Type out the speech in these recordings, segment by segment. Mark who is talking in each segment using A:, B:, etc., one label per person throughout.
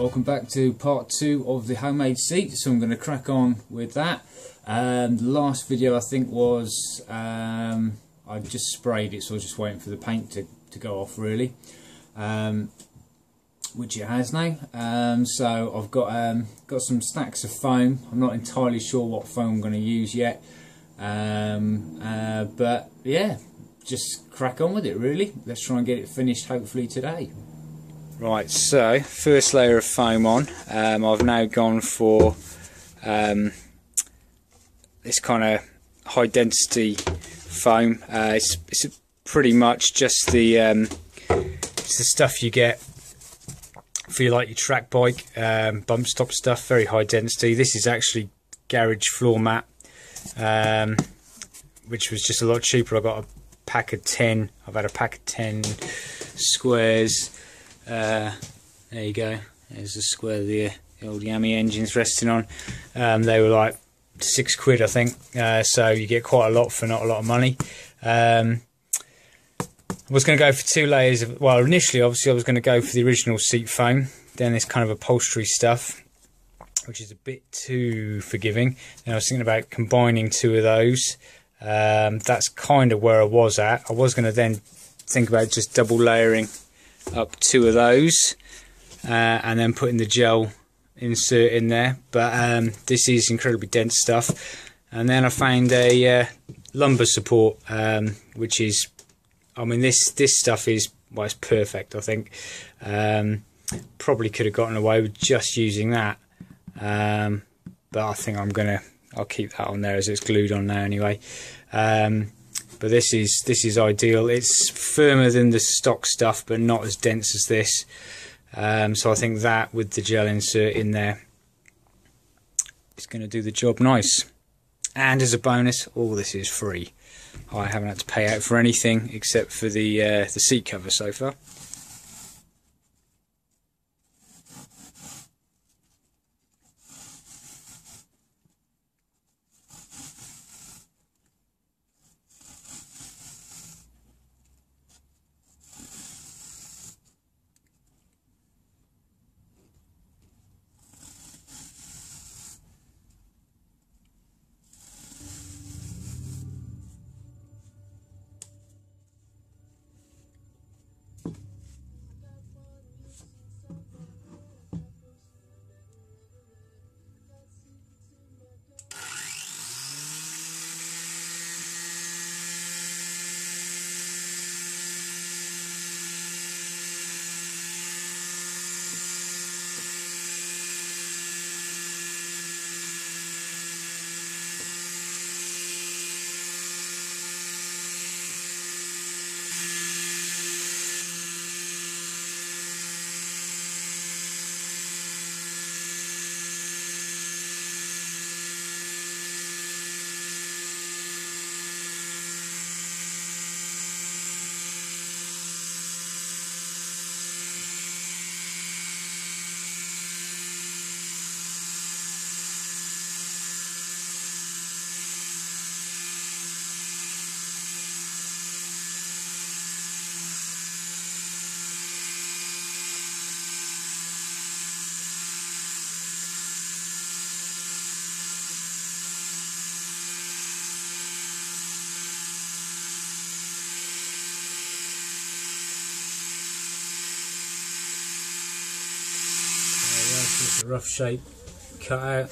A: welcome back to part 2 of the homemade seat. So I'm going to crack on with that. The last video I think was I just sprayed it, so I was just waiting for the paint to go off really, which it has now. So I've got some stacks of foam. I'm not entirely sure what foam I'm going to use yet, but yeah, just crack on with it really. Let's try and get it finished hopefully today. Right, so first layer of foam on. I've now gone for this kind of high density foam. It's pretty much just it's the stuff you get for your track bike, bump stop stuff. Very high density. This is actually garage floor mat, which was just a lot cheaper. I got a pack of 10. I've had a pack of 10 squares. There you go. There's a square the old Yami engine's resting on. They were like £6 I think. So you get quite a lot for not a lot of money. I was going to go for 2 layers of, well, initially obviously I was going to go for the original seat foam, then this kind of upholstery stuff, which is a bit too forgiving. And I was thinking about combining 2 of those. That's kind of where I was at. I was going to then think about just double layering up 2 of those and then putting the gel insert in there, but this is incredibly dense stuff. And then I found a lumbar support, which is, I mean, this stuff is, well, it's perfect. I think probably could have gotten away with just using that, but I think I'll keep that on there as it's glued on now anyway. But this is ideal. It's firmer than the stock stuff, but not as dense as this. So I think that with the gel insert in there is going to do the job nice. And as a bonus, all this is free. I haven't had to pay out for anything except for the seat cover so far. It's a rough shape cut out,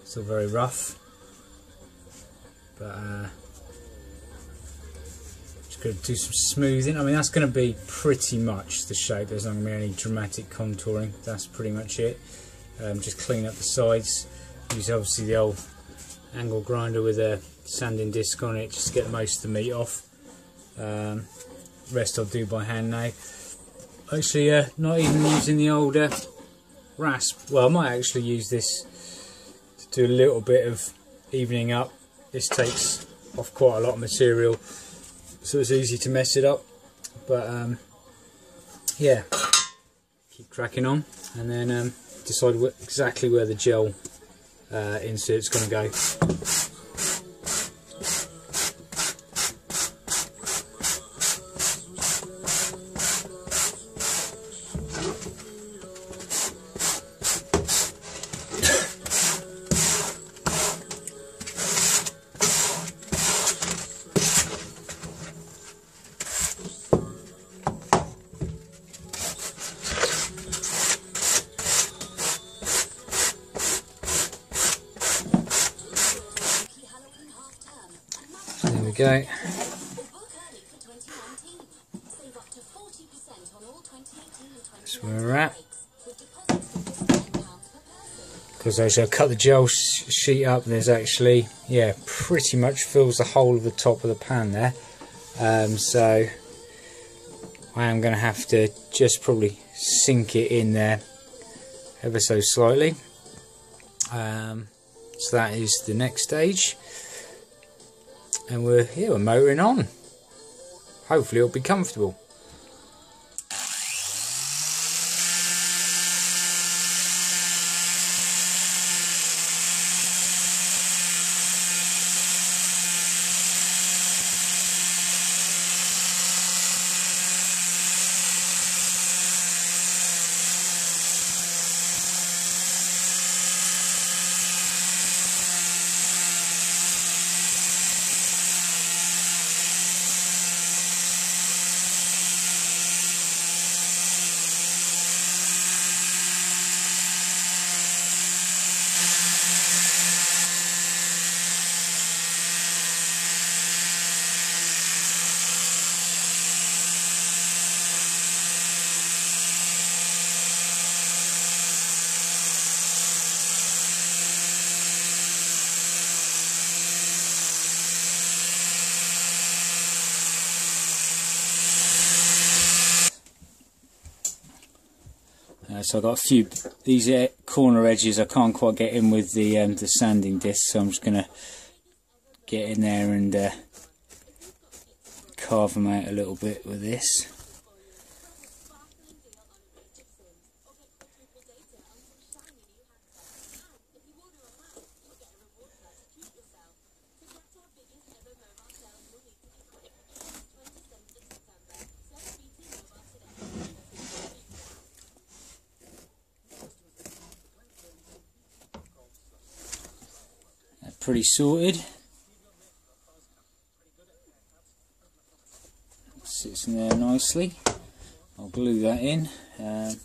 A: still very rough, but just going to do some smoothing. I mean, that's going to be pretty much the shape. There's not going to be any dramatic contouring. That's pretty much it. Just clean up the sides. Use obviously the old angle grinder with a sanding disc on it just to get most of the meat off. Rest I'll do by hand now. Actually, not even using the older rasp. Well, I might actually use this to do a little bit of evening up. This takes off quite a lot of material, so it's easy to mess it up, but yeah, keep cracking on and then decide exactly where the gel insert's going to go. go. That's where we're at. Because as I cut the gel sheet up, there's actually, yeah, pretty much fills the whole of the top of the pan there. So I am going to have to just probably sink it in there ever so slightly. So that is the next stage, and we're motoring on. Hopefully it'll be comfortable. So I've got a few, these corner edges I can't quite get in with the sanding disc, so I'm just going to get in there and carve them out a little bit with this. Pretty sorted. Sits in there nicely. I'll glue that in. Do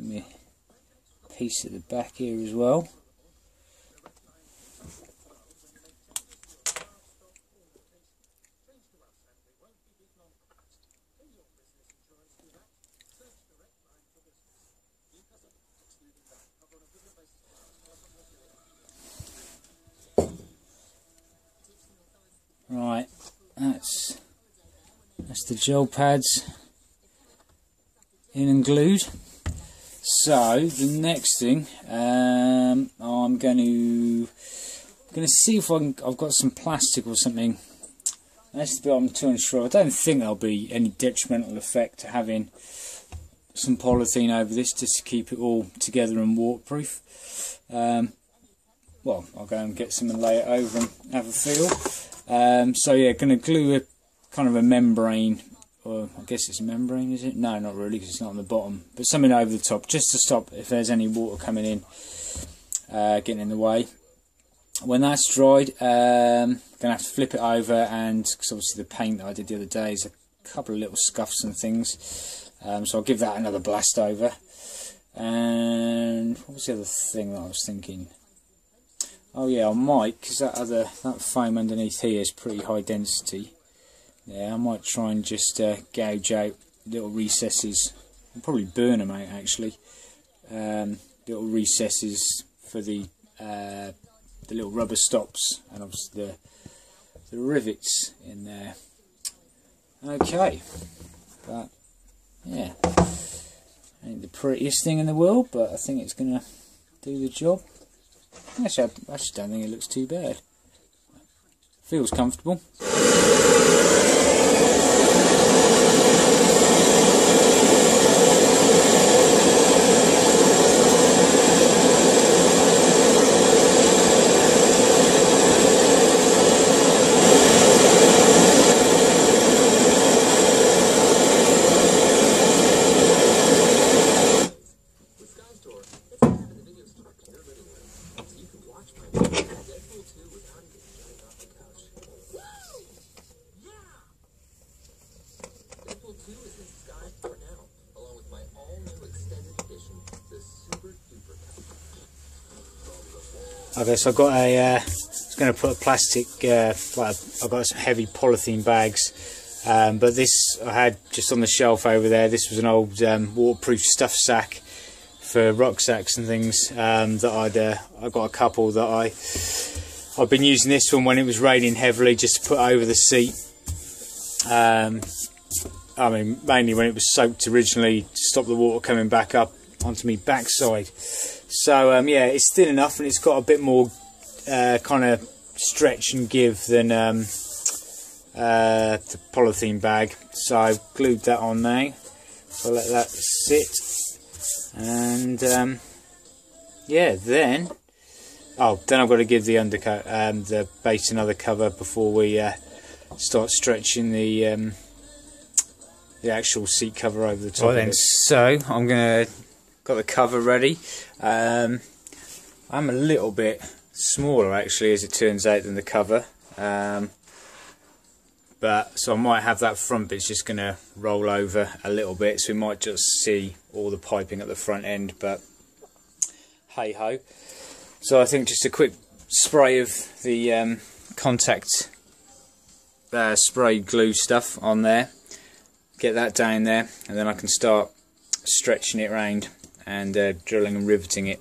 A: me a piece at the back here as well. Right, that's the gel pads in and glued. So the next thing, I'm going to see if I've got some plastic or something. That's the bit I'm too unsure. I don't think there'll be any detrimental effect to having some polythene over this, just to keep it all together and waterproof. Well, I'll go and get some and lay it over and have a feel. So yeah, going to glue a kind of a membrane, or I guess it's a membrane, is it? No, not really, because it's not on the bottom, but something over the top, just to stop if there's any water coming in, getting in the way. When that's dried, going to have to flip it over, and because obviously the paint that I did the other day is a couple of little scuffs and things, so I'll give that another blast over. And what was the other thing that I was thinking? Oh yeah, I might, because that foam underneath here is pretty high density. Yeah, I might try and just gouge out little recesses. I'll probably burn them out actually. Little recesses for the little rubber stops, and obviously the rivets in there. Okay, but yeah, ain't the prettiest thing in the world, but I think it's gonna do the job. Actually, I actually don't think it looks too bad. Feels comfortable. Okay, so I've got a going to put a plastic, like I've got some heavy polythene bags, but this I had just on the shelf over there. This was an old waterproof stuff sack for rucksacks and things that I got a couple that I've been using this one when it was raining heavily, just to put over the seat. I mean, mainly when it was soaked originally, to stop the water coming back up onto me backside. So yeah, it's thin enough and it's got a bit more kind of stretch and give than the polythene bag. So I've glued that on now. So I'll let that sit, and yeah, then I've got to give the undercut, the base another cover before we start stretching the actual seat cover over the top. Right then, so I'm got the cover ready. I'm a little bit smaller actually, as it turns out, than the cover, but so I might have that front bit's just going to roll over a little bit, so we might just see all the piping at the front end, but hey ho. So I think just a quick spray of the contact spray glue stuff on there, get that down there, and then I can start stretching it round and drilling and riveting it.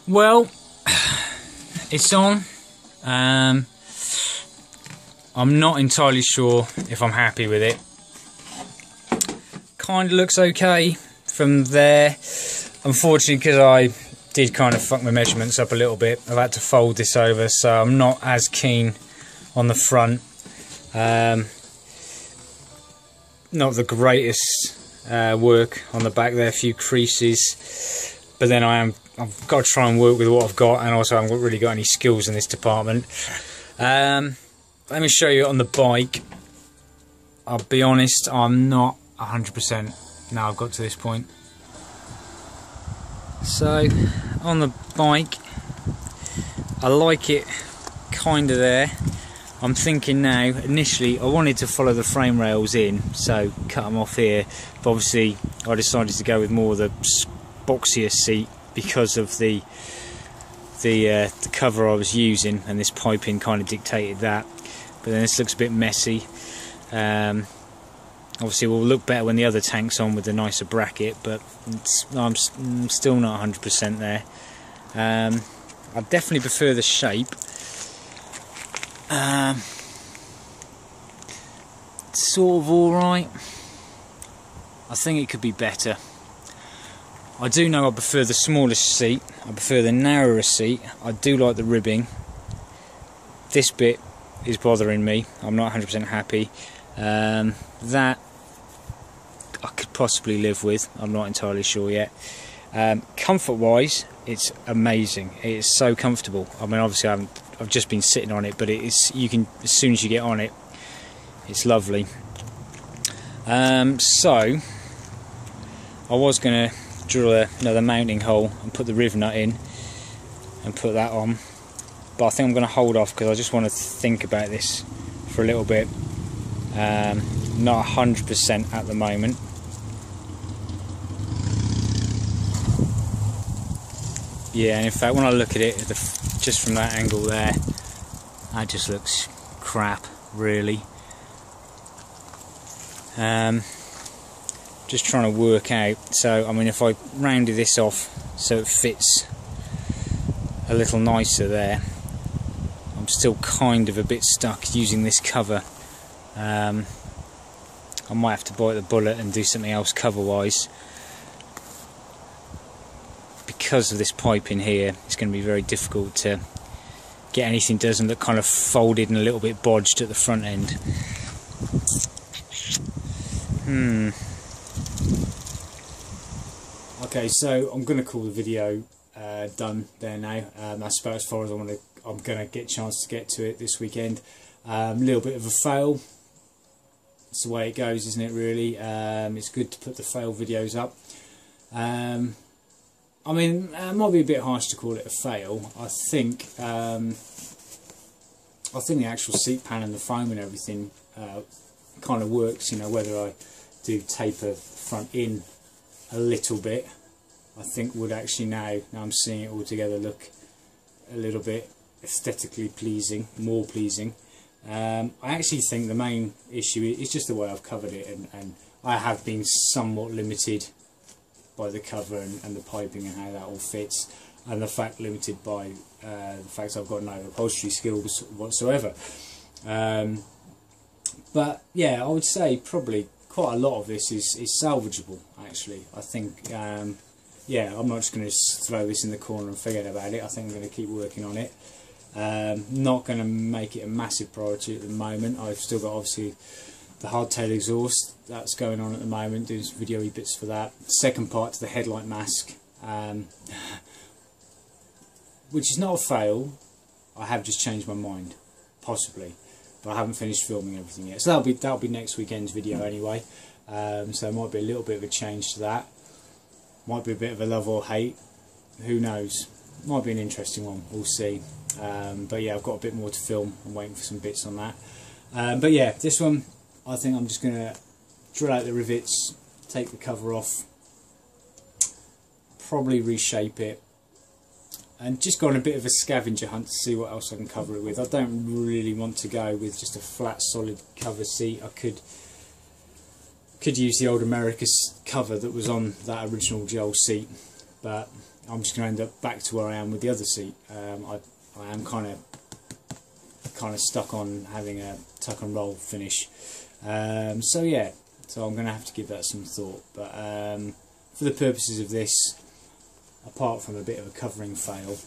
A: Well, it's on. I'm not entirely sure if I'm happy with it. Kind of looks okay from there. Unfortunately, because I did kind of fuck my measurements up a little bit, I've had to fold this over, so I'm not as keen on the front. Not the greatest work on the back there, a few creases, but then I've got to try and work with what I've got, and also I haven't really got any skills in this department. Let me show you on the bike. I'll be honest, I'm not 100% now I've got to this point. So on the bike, I like it kind of there. I'm thinking now, initially I wanted to follow the frame rails in, so cut them off here, but obviously I decided to go with more of the boxier seat because of the cover I was using, and this piping kind of dictated that. But then this looks a bit messy. Obviously it will look better when the other tank's on with the nicer bracket, but I'm still not 100% there. I definitely prefer the shape. Sort of alright. I think it could be better. I do know I prefer the smallest seat, I prefer the narrower seat, I do like the ribbing. This bit is bothering me, I'm not 100% happy. That I could possibly live with, I'm not entirely sure yet. Comfort wise, it's amazing, it's so comfortable. I mean, obviously I've just been sitting on it, but you can, as soon as you get on it, it's lovely. So I was going to drill another mounting hole and put the riv nut in and put that on, but I think I'm going to hold off because I just want to think about this for a little bit. Not 100% at the moment. Yeah, and in fact when I look at it just from that angle there, that just looks crap really. Just trying to work out, so I mean if I rounded this off so it fits a little nicer there, I'm still kind of a bit stuck using this cover. I might have to bite the bullet and do something else cover wise. Because of this pipe in here, it's going to be very difficult to get anything that doesn't look kind of folded and a little bit bodged at the front end. Okay, so I'm going to call the video done there now. That's about as far as I'm going to get a chance to get to it this weekend. A little bit of a fail. It's the way it goes, isn't it, really? It's good to put the fail videos up. I mean, it might be a bit harsh to call it a fail. I think the actual seat pan and the foam and everything kind of works. You know, whether I do taper front in a little bit, I think would actually now I'm seeing it all together look a little bit aesthetically pleasing, more pleasing. I actually think the main issue is just the way I've covered it, and I have been somewhat limited by the cover and the piping and how that all fits, and the fact limited by the fact I've got no upholstery skills whatsoever. But yeah, I would say probably quite a lot of this is salvageable actually. I think yeah, I'm not just going to throw this in the corner and forget about it. I think I'm going to keep working on it. Not going to make it a massive priority at the moment. I've still got obviously the hardtail exhaust that's going on at the moment, doing some video-y bits for that. Second part to the headlight mask, which is not a fail. I have just changed my mind, possibly, but I haven't finished filming everything yet. So that'll be next weekend's video anyway. So it might be a little bit of a change to that. Might be a bit of a love or hate. Who knows? Might be an interesting one. We'll see. But yeah, I've got a bit more to film. I'm waiting for some bits on that. But yeah, this one, I think I'm just going to drill out the rivets, take the cover off, probably reshape it, and just go on a bit of a scavenger hunt to see what else I can cover it with. I don't really want to go with just a flat solid cover seat. I could use the old America cover that was on that original gel seat, but I'm just going to end up back to where I am with the other seat. I am kind of stuck on having a tuck and roll finish. So yeah, so I'm going to have to give that some thought. But for the purposes of this, apart from a bit of a covering fail,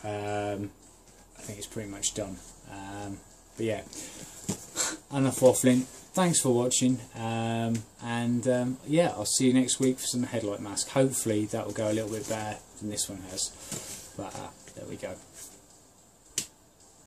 A: I think it's pretty much done. But yeah, enough waffling. Thanks for watching, and yeah, I'll see you next week for some headlight mask. Hopefully that will go a little bit better than this one has, but there we go.